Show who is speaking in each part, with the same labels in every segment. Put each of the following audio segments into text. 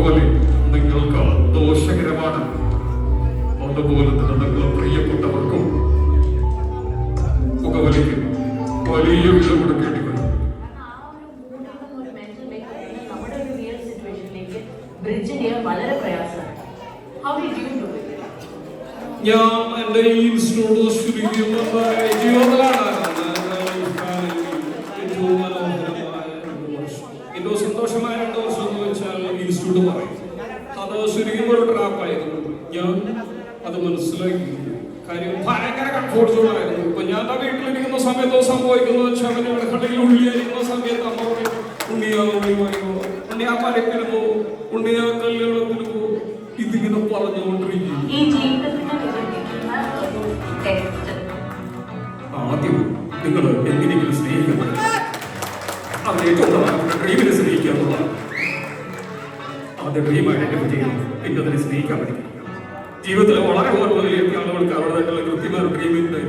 Speaker 1: പുകവലി നിങ്ങൾക്ക് ദോഷകരമാണ്. അതുപോലെ തന്നെ നിങ്ങളെ പ്രിയപ്പെട്ടവർക്കും പുകവലിക്ക് വലിയ വില കൊടുക്കേണ്ടി വരും. ഞാൻ എന്റെ ഈ ഇൻസ്റ്റിറ്റ്യൂട്ട് ഏറ്റവും സന്തോഷമായ 2 വർഷം എന്ന് വെച്ചാൽ ഇൻസ്റ്റിറ്റ്യൂട്ട് പറയും അത് ശരിക്കും ഒരു ട്രാപ്പായിരുന്നു. ഞാൻ അത് മനസ്സിലാക്കി. കാര്യം ഭയങ്കര കംഫോർട്ട് സോണായിരുന്നു. ഇപ്പൊ ഞാൻ വീട്ടിലിരിക്കുന്ന സമയത്തോ സംഭവിക്കുന്നത് വെച്ചാൽ അവരുടെ കടയിൽ ഉള്ളിയായിരിക്കുന്ന സമയത്ത് അമ്മ പറയും ഉണ്ണിയാവുകയോ ഉണ്ണിയാ പരക്കിന് പോകും, ഉണ്ണിയാ കല്യാണത്തിന് പോകും. ഇതിങ്ങനെ പറഞ്ഞുകൊണ്ടിരിക്കും. ആദ്യം നിങ്ങൾ എന്തിനെങ്കിലും സ്നേഹിക്കാൻ പറ്റും. അത് ഏറ്റവും പ്രധാനപ്പെട്ട ഡ്രീമിനെ സ്നേഹിക്കുക എന്നുള്ളതാണ്. ആദ്യം ഡ്രീം ഐഡന്റിഫൈ ചെയ്യണം, പിന്നെ അതിനെ സ്നേഹിക്കാൻ പറ്റും. ജീവിതത്തിൽ വളരെ ഓർമ്മയിലേക്ക് ആളുകൾക്ക് അവരുടേക്കുള്ള കൃത്യമായ ഡ്രീമിന്റെ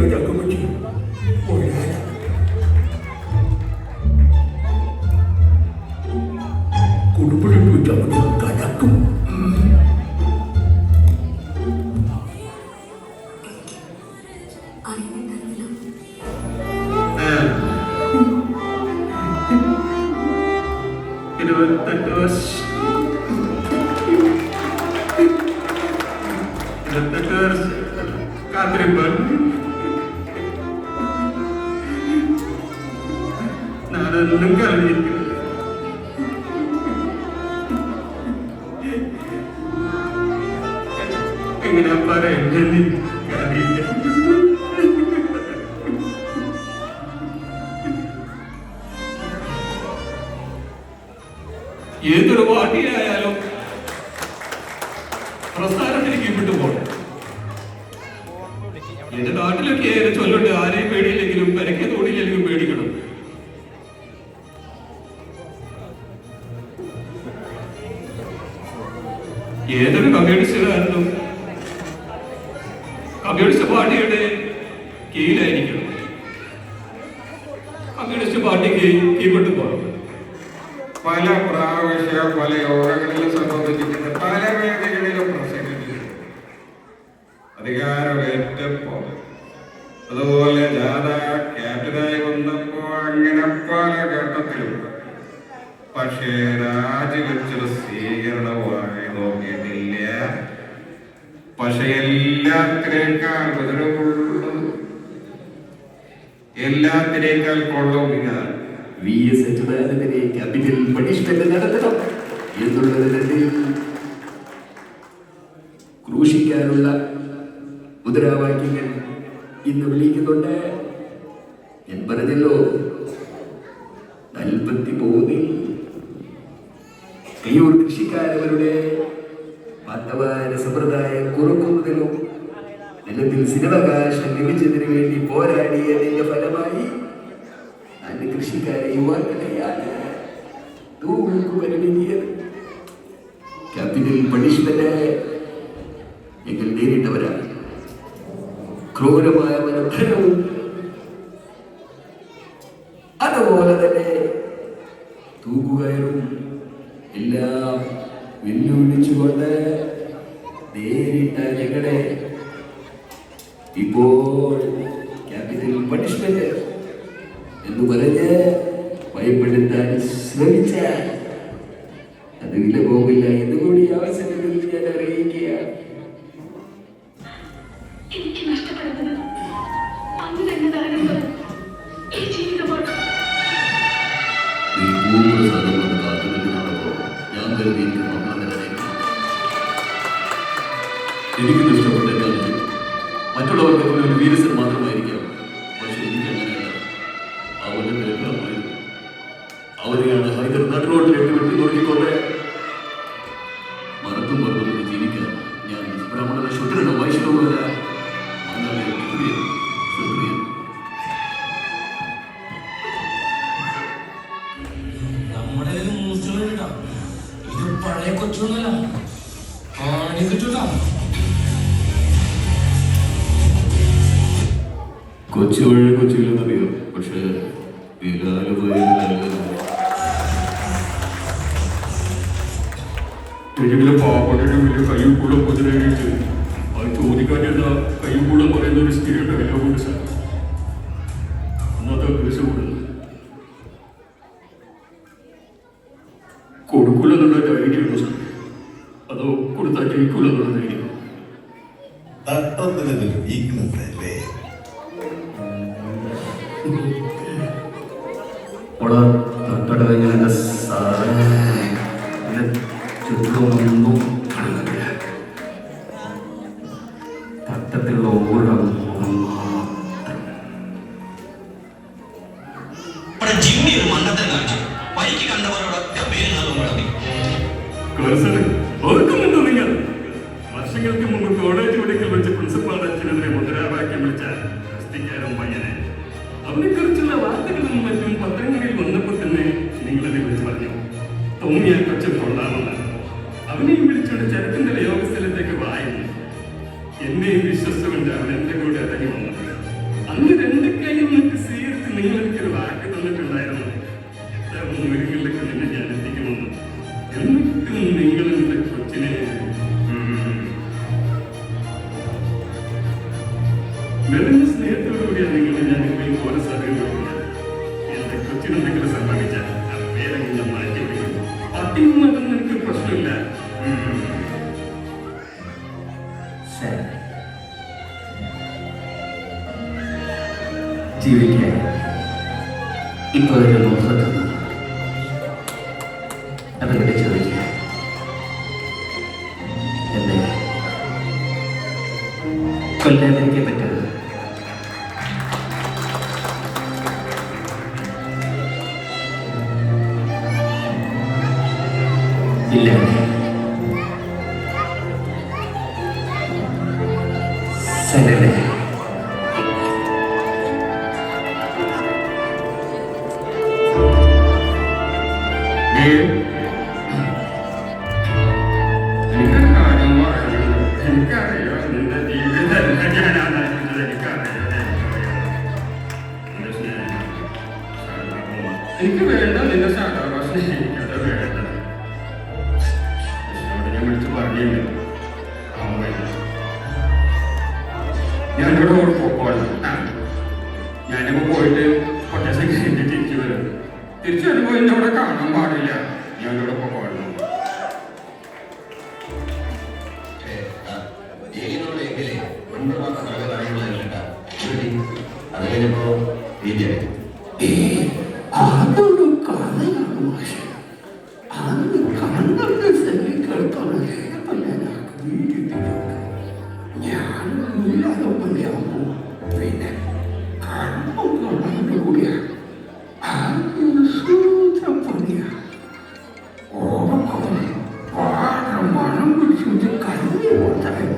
Speaker 1: കടക്കും. കാത്തിരിപ്പാൻ ഞാനൊന്നും കളഞ്ഞിരിക്കുന്നു. എങ്ങനെ പറയണ്ടേ അറിയില്ല. ഏതൊരു പാർട്ടിയായാലും പ്രസ്ഥാനത്തിലേക്ക് വിട്ടു പോകണം. എന്റെ നാട്ടിലൊക്കെ ആയാലും ചൊല്ലുണ്ട്, ആരെയും പേടിയില്ലെങ്കിലും പെരക്കെ തോടിയില്ലെങ്കിലും പേടിക്കണം. ഏതൊരു കമ്മ്യൂണിസ്റ്റുകാരനും കമ്മ്യൂണിസ്റ്റ് പാർട്ടിയുടെ കീഴിലായിരിക്കണം. കമ്മ്യൂണിസ്റ്റ് പാർട്ടിക്ക് കീഴ്പ്പെട്ടു പോകണം. പല പ്രാവശ്യം പല യോഗങ്ങളിലും സംബന്ധിച്ചിട്ടുണ്ട്, പല വേദികളിലും പ്രസംഗിച്ചിട്ടുണ്ട്. അധികാരമേറ്റപ്പോ അതുപോലെ ജാഥ ക്യാപ്റ്റനായി വന്നപ്പോ അങ്ങനെ പല ഘട്ടത്തിലും. പക്ഷേ രാജിവെച്ചൊരു സ്വീകരണമായി നോക്കിയിട്ടില്ല. പക്ഷെ എല്ലാത്തിനേക്കാൾ ഉപദ്രവമുള്ളത്, എല്ലാത്തിനേക്കാൾ കൊള്ളവുക VS അച്യുതാനന്ദനെ ക്യാപിറ്റൽ പണിഷ്മെന്റ് നടത്തണം എന്നുള്ളതിൽ ക്രൂശിക്കാനുള്ള മുദ്രാവാക്യങ്ങൾ ഇന്ന് വിളിക്കുന്നുണ്ട്. ഞാൻ പറഞ്ഞല്ലോ, 43 കയ്യൂർ കൃഷിക്കാരവരുടെ വർത്തമാന സമ്പ്രദായം കുറക്കുന്നതിലും നിലത്തിൽ സ്ഥിരാവകാശം ലഭിച്ചതിനു വേണ്ടി പോരാടിയതിന്റെ ഫലമായി കൃഷിക്കാരെ യുവാക്കളെയാണ് ക്യാപിറ്റൽ പണിഷ്മെന്റ് ഞങ്ങൾ നേരിട്ടവരാണ്. ക്രൂരമായ മനോധനവും അതുപോലെ തന്നെ തൂക്കുകയറും എല്ലാം വെല്ലുവിളിച്ചുകൊണ്ട് നേരിട്ട ഞങ്ങളെ ഇപ്പോൾ ക്യാപിറ്റൽ പണിഷ്മെന്റ് എന്ന് പറഞ്ഞ് ഭയപ്പെടുത്താൻ ശ്രമിച്ച അത് വില പോകില്ല എന്ന് കൂടി അവസരത്തിൽ ഞാൻ അറിയിക്കുകയാണ്.
Speaker 2: എനിക്ക് നഷ്ടപ്പെടുന്നത് അന്ന് തന്നെ തടയുന്നത് ഈ ജീവിതമാണ്.
Speaker 3: എനിക്ക് നഷ്ടപ്പെട്ട മറ്റുള്ളവർക്ക് വീരസൻ മാത്രമായിരിക്കാം. പക്ഷെ എനിക്ക് അങ്ങനെയല്ല. അവരെയാണ് ഹൈദർ നടുറോട്ടിലേക്ക് വിട്ടു നോക്കിക്കൊണ്ട് മറത്തും മറന്നു ജീവിക്കാൻ ഞാൻ ബ്രാഹ്മണ ശുദ്രനോ വൈഷ്ണവല്ല.
Speaker 4: നമ്മുടെ ഇത് പഴയ കൊച്ചൊന്നുമല്ല, ആണി കിട്ടൂല.
Speaker 3: കൊച്ചി വഴി കൊച്ചിയിലെന്നറിയാം, പക്ഷേ
Speaker 1: ഏതെങ്കിലും പാവപ്പെട്ട വലിയ കയ്യൂക്കുള്ള പൊതുവായിട്ട് അത് ചോദിക്കാനുള്ള കയ്യൂക്കുള്ള പറയുന്ന ഒരു സ്ഥിരം ഡയലോഗുണ്ട് സാർ. അന്നത്തെ കേസ് കൂടുന്നു കൊടുക്കൂല എന്നുള്ള ധൈര്യമുണ്ടോ സാർ? അതോ കൊടുത്താൽ ജയിക്കൂല എന്നുള്ള ധൈര്യം?
Speaker 5: തട്ടത്തിനൊരു വീക്ക്നെസ് അല്ലേ?
Speaker 3: തൊട്ടടുത്ത സാറേ ചുറ്റുമൊന്നും കാണുന്നില്ല. തട്ടത്തിലുള്ള ഓരോ
Speaker 4: ജിമ്മി ഒരു മണ്ടത്തെ കാണിച്ചു വൈകി കണ്ടവരോടൊറ്റ പേര് നൽകുമ്പോഴേ
Speaker 1: ഓർക്കുന്നുണ്ടോ നിങ്ങൾ? വർഷങ്ങൾക്ക് മുമ്പ് കോളേജ് മെഡിക്കൽ വെച്ച് പ്രിൻസിപ്പാൾ അച്ഛനെതിരെ മുദ്രാവാക്യം വിളിച്ച ക്രിസ്ത്യക്കാരൻ പയ്യനെ അവനെ കുറിച്ചുള്ള വാർത്തകളും മറ്റും പത്രങ്ങളിൽ വന്നപ്പോൾ തന്നെ നിങ്ങളത് വിളിച്ചു പറഞ്ഞു തോന്നിയ കൊച്ചു കൊള്ളാമെന്ന്. അവനെയും വിളിച്ചുകൊണ്ട് ചരക്കിന്റെ യോഗ സ്ഥലത്തേക്ക് വായുന്നു. എന്നെയും വിശ്വസിച്ചുകൊണ്ട് അവൻ എന്റെ കൂടെ ഇറങ്ങി വന്നു. അന്ന് രണ്ട് കൈയും മറ്റ് സ്വീകരിച്ച് നിങ്ങൾ എനിക്കൊരു വാക്ക് തന്നിട്ടുണ്ടായിരുന്നു, മുരുകളിലേക്ക് നിന്നെ ഞാൻ എത്തിക്കുമെന്ന്. എന്നിട്ടും നിങ്ങൾ എന്റെ കൊച്ചിനെ നിറഞ്ഞ സ്നേഹത്തോടുകൂടിയാണ് നിങ്ങളെ ഞാൻ ഇപ്പോഴും ഓരോ സാധ്യതകളുണ്ട്. എന്റെ കൊച്ചിനെന്തെങ്കിലും സംഭവിച്ചാൽ ആ പേരെങ്കിൽ ഞാൻ മാറ്റി വിളിക്കും. പട്ടിയും അതൊന്നും എനിക്ക് പ്രശ്നമില്ല.
Speaker 3: ജീവിക്കാൻ ഇപ്പൊ ഒരു നോക്കത്തുന്നു അവരുടെ ചോദിക്കുക എന്നെ കൊല്ലാതിരിക്കാൻ പറ്റുന്നത് ഇല്ല. സരളെ
Speaker 1: എനിക്കറിയാം നിന്റെ ജീവിതം ഞാനായിരിക്കുന്നത്. എനിക്ക് വേണ്ട നിന്റെ സാധാഭാഷ, എനിക്കത് വേണ്ട. ഞാൻ വിളിച്ച് പറഞ്ഞില്ല ഞാനിവിടെ പോക്കോളാം. ഞാനിപ്പോ പോയിട്ട് കുറച്ച് ദിവസം കഴിഞ്ഞിട്ട് തിരിച്ചു വരും. തിരിച്ചു വരുമ്പോ എന്നെ ഇവിടെ കാണാൻ പാടില്ല. ഞാനിവിടെ പോക്കോളാം.
Speaker 3: അതൊരു കഥയാണ് മാഷെ. അത് കണ്ടത് കേൾക്കണം. ഞാനൊന്നുമില്ലാതൊക്കെയാകുമ്പോ പിന്നെ കണ്ണൊക്കെ കൂടിയാണ്. അതൊരു സൂത്രപ്പണിയാണ്. ഓർക്കും പാടം മണം പിടിച്ചു കല്ല് കൊടുത്തായിരുന്നു.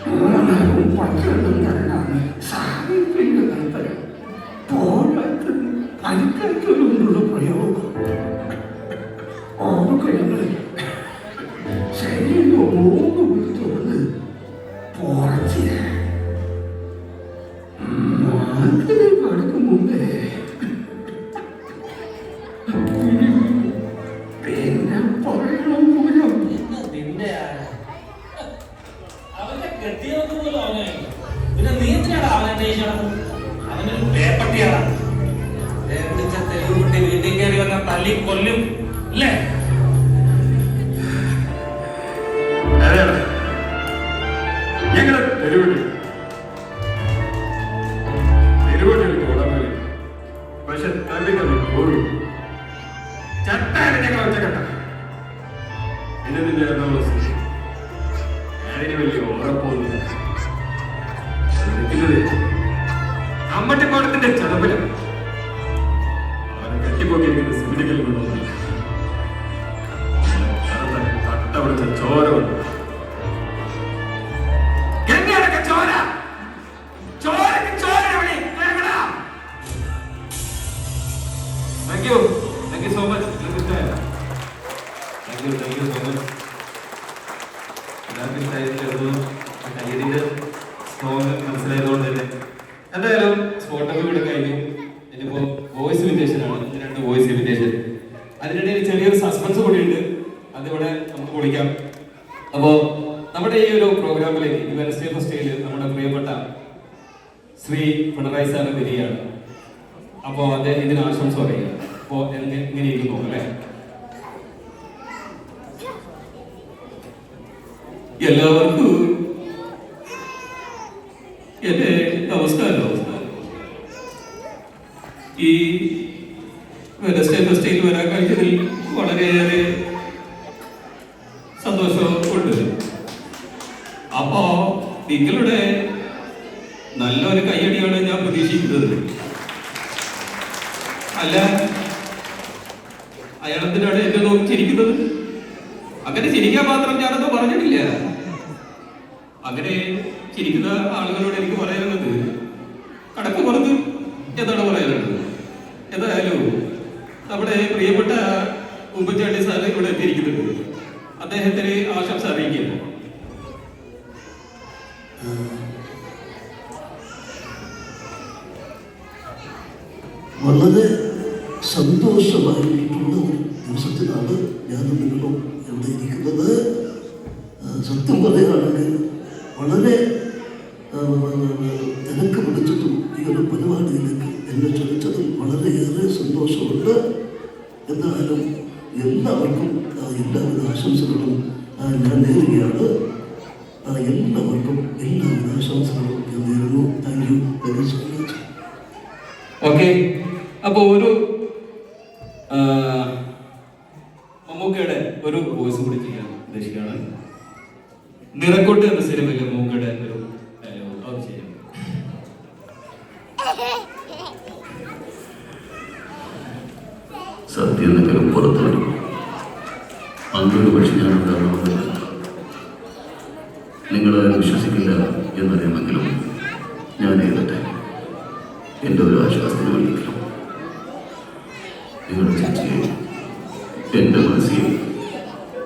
Speaker 3: മൂന്നാലും പച്ചളും തന്നാണ് സാഹിത്യന്റെ താല്പര്യം. പോരാത്ത പരിക്കേറ്റൊരുള്ള പ്രയോഗം ഓർക്കങ്ങൾ ശരീരം മൂന്ന് വിളിച്ചുകൊണ്ട് പോറച്ചില്ല. മാതിരി കടക്കും മുമ്പേ പിന്നെ പറയണം പോലും
Speaker 4: നിന്റെ അവന്റെ കെട്ടിയൊക്കെ പോലും അവനായി. പിന്നെ നീ എന്തിനാണ് അവനെ അവനൊരു പേപ്പട്ടിയാണ്. തെരുവ് കുട്ടി വീട്ടിൽ കയറി വന്ന തല്ലി കൊല്ലും അല്ലേ?
Speaker 1: ഞങ്ങള് തെരുവടി തോടാമതി. പക്ഷെ തല്ലിക്കറി ഓടും ചട്ടാണ് ഞങ്ങൾ ഒറ്റക്കെട്ട. പിന്നെ നിന്റെ എറണാകുളം സ്ഥിതി അതിന് വലിയ ഉറപ്പൊന്നുമില്ല. അമ്മട്ടിപ്പാടത്തിന്റെ ചടമ്പലം അവനെ കെട്ടിപ്പോക്കിയിരിക്കുന്ന സിമിനിക്കൽ കൊണ്ടൊന്നുമില്ല. തട്ട പിടിച്ച ചോര കൊണ്ട് Thank you so much. Thank you so much. മനസ്സിലായതുകൊണ്ട് തന്നെ എന്തായാലും സ്പോട്ടൊക്കെ ഇവിടെ കഴിഞ്ഞു. ഇനിയിപ്പോ വോയിസ് ഇമിറ്റേഷൻ ആണ്. 2 വോയിസ് ഇമിറ്റേഷൻ. അതിനിടയിൽ ചെറിയൊരു സസ്പെൻസ് കൂടിയുണ്ട്. അതിവിടെ നമുക്ക് വിളിക്കാം. അപ്പോൾ നമ്മുടെ ഈ ഒരു പ്രോഗ്രാമിലേക്ക് ഈ വെനസ്ഡേ ഫെസ്റ്റിവൽ നമ്മുടെ പ്രിയപ്പെട്ട ശ്രീ പിണറായി സാറ് വരികയാണ്. അപ്പോൾ അദ്ദേഹം ഇതിന് ആശംസ പറയുക. അപ്പോൾ എങ്ങനെ ഇരിക്കുന്നു അല്ലേ? എല്ലാവർക്കും എന്റെ നമസ്കാരം. ഈ വെനസ്ഡേ ഫെസ്റ്റിവൽ വരാൻ കഴിഞ്ഞതിൽ വളരെയേറെ സന്തോഷമുണ്ട്. അപ്പോ നിങ്ങളുടെ നല്ലൊരു കയ്യടിയാണ് ഞാൻ പ്രതീക്ഷിക്കുന്നത്. അല്ല, അയാളത്തിനാണ് എന്നെ നോക്കി ചിരിക്കുന്നത്. അങ്ങനെ ചിരിക്കാൻ മാത്രം ഞാനൊന്നും പറഞ്ഞിട്ടില്ല. അങ്ങനെ ചിരിക്കുന്ന ആളുകളോട് എനിക്ക് പറയാനുള്ളത് കടക്ക് പുറത്ത് എന്താണ് പറയാനുള്ളത്. എന്തായാലും നമ്മുടെ പ്രിയപ്പെട്ട ഉമ്മൻചാണ്ടി സാറ് ഇവിടെ എത്തിയിരിക്കുന്നുണ്ട്. അദ്ദേഹത്തിന് ആശംസ അറിയിക്കുക.
Speaker 5: വളരെ സന്തോഷമായിട്ടുള്ള ഒരു ദിവസത്തിലാണ് ഞാൻ നിങ്ങളും ഇവിടെ ഇരിക്കുന്നത്. സത്യം പറയുകയാണെങ്കിൽ വളരെ തിരക്ക് പിടിച്ചിട്ടും ഈ ഒരു പരിപാടിയിലേക്ക് എന്നെ ക്ഷണിച്ചതിൽ വളരെയേറെ സന്തോഷമുണ്ട്. എന്തായാലും എല്ലാവർക്കും എല്ലാവിധ ആശംസകളും ഞാൻ നേരുകയാണ്. എല്ലാവർക്കും എല്ലാവിധ ആശംസകളും ഞാൻ നേരുന്നു. Thank you so much.
Speaker 1: Okay, അപ്പോൾ ഒരു മമ്മൂക്കയുടെ ഒരു വോയിസ് കൂടി ചെയ്യാൻ ഉദ്ദേശിക്കുകയാണ്. നിറക്കൊട്ട് എന്ന സിനിമയിലെ മമ്മൂക്കയുടെ ഒരു അത് ചെയ്യാം.
Speaker 3: സത്യം നിങ്ങളും പുറത്തു വരും. അങ്ങൊരു പക്ഷെ ഞാൻ ഉണ്ടാകുന്നത് നിങ്ങളെ വിശ്വസിക്കില്ല എന്നറിയാമെങ്കിലും ഞാൻ എഴുതട്ടെ. എൻ്റെ ഒരു ആശ്വാസത്തിന് വേണ്ടിയെങ്കിലും നിങ്ങളുടെ ചേച്ചിയെ എൻ്റെ മനസ്സിൽ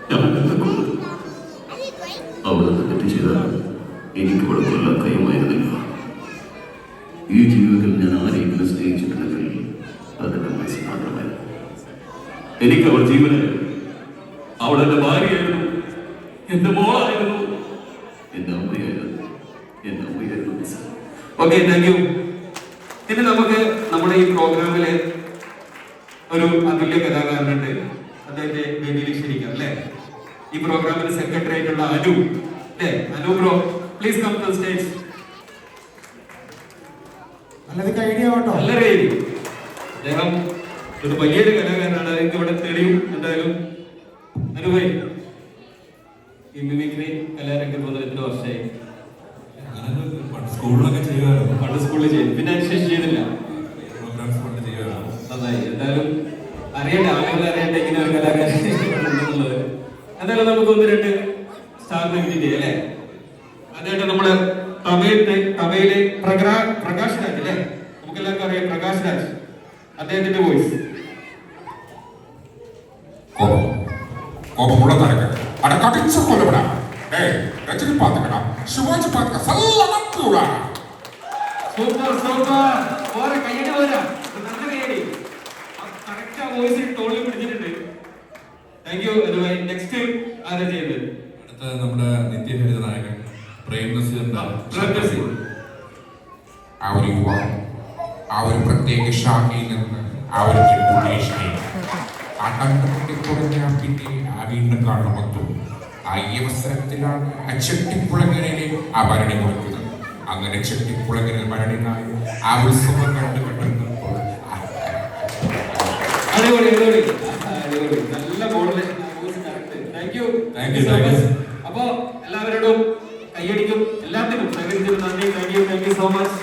Speaker 3: ഞാൻ കണ്ടെത്തുന്നത് അവിടെ തെറ്റ് ചെയ്താൽ എനിക്ക് ഇവിടെ കൊല്ലാൻ കഴിയുമായിരുന്നില്ല. ഈ ജീവിതത്തിൽ ഞാൻ ആരെങ്കിലും സ്നേഹിച്ചിട്ടുണ്ടെങ്കിൽ അതെൻ്റെ മനസ്സിൽ മാത്രമായിരുന്നു. എനിക്ക് അവൾ ജീവനായിരുന്നു. അവൾ എൻ്റെ ഭാര്യയായിരുന്നു, എൻ്റെ മോളായിരുന്നു, എൻ്റെ അമ്മയായിരുന്നു.
Speaker 1: Okay, thank you. ഇനി നമുക്ക് നമ്മുടെ ഈ പ്രോഗ്രാമിലെ ഒരു അതുല്യ കലാകാരനുണ്ട്. അദ്ദേഹത്തെ വേദിയിൽ ക്ഷണിക്കാം അല്ലേ? ഈ പ്രോഗ്രാമിന് സെക്രട്ടറി ആയിട്ടുള്ള അനു അല്ലേ? Anu bro, please come to stage.
Speaker 6: നല്ലതൊക്കെ ഐഡിയ കേട്ടോ.
Speaker 1: നല്ല പേര്. അദ്ദേഹം ഒരു വലിയൊരു കലാകാരനാണ്. എനിക്ക് ഇവിടെ തെളിയും. എന്തായാലും അനുഭവി ഈ മിമിക്രി കലാരംഗത്ത് വന്നത് എത്ര വർഷമായി?
Speaker 6: സ്കൂളിലൊക്കെ ചെയ്യുമായിരുന്നു.
Speaker 1: പണ്ട് സ്കൂളിൽ ചെയ്തു, പിന്നെ അതിനുശേഷം ചെയ്തില്ല.
Speaker 6: പ്രോഗ്രാംസ് പണ്ട് ചെയ്യുമായിരുന്നു.
Speaker 1: നന്നായി. എന്തായാലും അറിയട്ടെ, ആളുകൾ അറിയട്ടെ ഇങ്ങനെ ഒരു കലാകാരൻ ഉണ്ടെന്നുള്ളത്. എന്തായാലും നമുക്ക് ഒന്ന് രണ്ട് സ്റ്റാർ കിട്ടിയില്ലേ അല്ലേ? അതായിട്ട് നമ്മള് തമിഴിലെ പ്രകാശ് രാജ് അല്ലേ? നമുക്കെല്ലാവർക്കും അറിയാം പ്രകാശ് രാജ്. അദ്ദേഹത്തിന്റെ വോയിസ്.
Speaker 7: கோபமுள்ள தாருங்க. அட கடிச்ச கொல்லப்படா. டேய், ரஜினி பாத்துக்கடா. சிவாஜி பாத்துக்க சல்லடக்குடா.
Speaker 1: Super super. ഓരെ കയ്യടി പോരാ. നല്ല കയ്യടി. കറക്റ്റ് വോയിസ് ടോളിൽ പിടിച്ചിട്ടുണ്ട്. Thank you. നെക്സ്റ്റ് ആരാ ചെയ്യുന്നത്?
Speaker 6: അടുത്ത നമ്മുടെ നിത്യഹരിത നായകൻ പ്രേം നസീറിന്റെ
Speaker 7: ആ ഒരു യുവാവ് ആ ഒരു പ്രത്യേക ശാഖയിൽ നിന്ന് ആ ഒരു ഡെപ്യൂട്ടേഷനെ ആ കണ്ടുകൊണ്ട് കുറഞ്ഞ പിന്നെ ആ വീണ്ടും കാണുമെത്തും. ആ ഈ അവസരത്തിലാണ് ആ ചെട്ടിപ്പുളങ്ങരയിലെ ആ ഭരണി കൊടുക്കുന്നത്. അങ്ങനെ ചെട്ടിപ്പുളങ്ങരയിൽ ഭരണിനായി ആ ഉത്സവം കണ്ടുകൊണ്ടിരുന്നപ്പോൾ
Speaker 1: നല്ല modulation. Thank you.
Speaker 6: Thank you.
Speaker 1: അപ്പോ എല്ലാവരോടും കയ്യടിക്കും എല്ലാത്തിനും സഹകരിച്ചത് നന്ദി. Thank you so much.